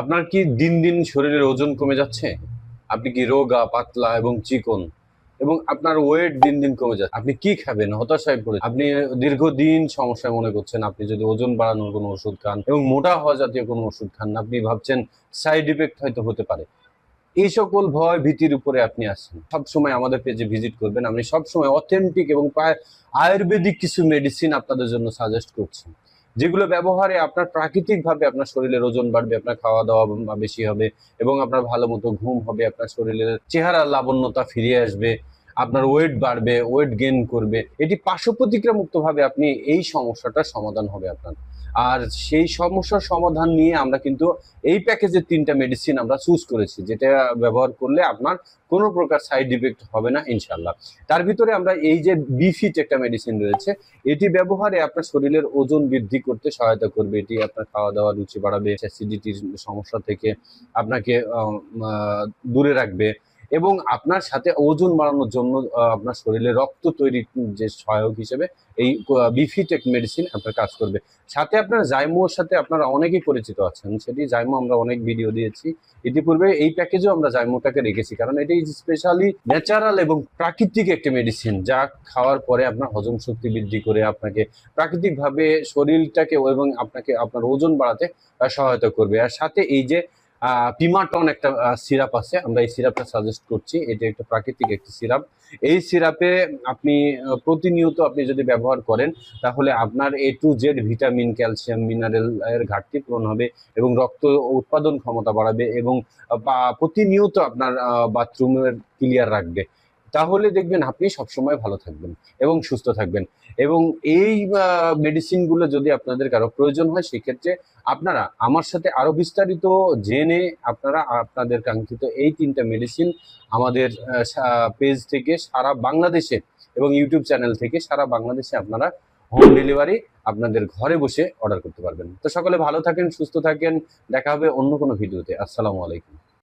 আপনার কি দিন দিন শরীরের ওজন কমে যাচ্ছে? আপনি কি রোগা, পাতলা এবং চিকন এবং আপনার ওয়েট দিন দিন কমে যাচ্ছে। আপনি কি খাবেন? হতাশায় পড়ে আপনি দীর্ঘদিন সমস্যায় মনে করছেন। আপনি যদি ওজন বাড়ানোর কোনো ওষুধ খান এবং মোটা হওয়া জাতীয় কোনো ওষুধ খান, আপনি ভাবছেন সাইড ইফেক্ট হয়তো হতে পারে। এই সকল ভয় ভীতির উপরে আপনি আসছেন। সবসময় আমাদের পেজে ভিজিট করবেন। আমি সবসময় অথেন্টিক এবং প্রায় আয়ুর্বেদিক কিছু মেডিসিন আপনাদের জন্য সাজেস্ট করছি, যেগুলো ব্যবহারে আপনার প্রাকৃতিকভাবে আপনার শরীরের ওজন বাড়বে, আপনার খাওয়া দাওয়া বেশি হবে এবং আপনার ভালো মতো ঘুম হবে, আপনার শরীরের চেহারা লাবণ্যতা ফিরে আসবে, আপনার ওয়েট বাড়বে, ওয়েট গেইন করবে। এটি পার্শ্ব প্রতিক্রিয়া মুক্তভাবে আপনি এই সমস্যাটার সমাধান হবে আপনার। আর সেই সমস্যার সমাধান নিয়ে আমরা কিন্তু এই প্যাকেজের ৩টা মেডিসিন আমরা চুজ করেছি, যেটা ব্যবহার করলে আপনার কোনো প্রকার সাইড ইফেক্ট হবে না ইনশাল্লাহ। তার ভিতরে আমরা এই যে বিফিট একটা মেডিসিন রয়েছে, এটি ব্যবহারে আপনার শরীরের ওজন বৃদ্ধি করতে সহায়তা করবে। এটি আপনার খাওয়া দাওয়া রুচি বাড়াবে, অ্যাসিডিটির সমস্যা থেকে আপনাকে দূরে রাখবে এবং আপনার সাথে ওজন বাড়ানোর জন্য আপনার শরীরে রক্ত তৈরি যে সহায়ক হিসেবে এই বিফিটেক মেডিসিন আপনার কাজ করবে। সাথে আপনার জাইমোর সাথে আপনারা অনেকেই পরিচিত আছেন, সেটি জাইমো আমরা অনেক ভিডিও দিয়েছি ইতিপূর্বে। এই প্যাকেজেও আমরা জাইমোটাকে রেখেছি, কারণ এটি স্পেশালি ন্যাচারাল এবং প্রাকৃতিক একটি মেডিসিন, যা খাওয়ার পরে আপনার হজম শক্তি বৃদ্ধি করে আপনাকে প্রাকৃতিকভাবে শরীরটাকে এবং আপনাকে আপনার ওজন বাড়াতে সহায়তা করবে। আর সাথে এই যে পিমাটন একটা সিরাপ আছে, আমরা এই সিরাপটা সাজেস্ট করছি। এটা একটা প্রাকৃতিক একটি সিরাপ। এই সিরাপে আপনি প্রতিনিয়ত আপনি যদি ব্যবহার করেন, তাহলে আপনার A to Z vitamin, calcium, mineral এর ঘাটতি পূরণ হবে এবং রক্ত উৎপাদন ক্ষমতা বাড়াবে এবং প্রতিনিয়ত আপনার বাথরুমের ক্লিয়ার রাখবে। তাহলে দেখবেন আপনি সবসময় ভালো থাকবেন এবং সুস্থ থাকবেন। এবং এই মেডিসিনগুলো যদি আপনাদের কারো প্রয়োজন হয়, সেক্ষেত্রে আপনারা আমার সাথে আরো বিস্তারিত জেনে আপনারা আপনাদের কাঙ্ক্ষিত এই 3টা মেডিসিন আমাদের পেজ থেকে সারা বাংলাদেশে এবং ইউটিউব চ্যানেল থেকে সারা বাংলাদেশে আপনারা হোম ডেলিভারি আপনাদের ঘরে বসে অর্ডার করতে পারবেন। তো সকলে ভালো থাকেন, সুস্থ থাকেন। দেখা হবে অন্য কোনো ভিডিওতে। আসসালামু আলাইকুম।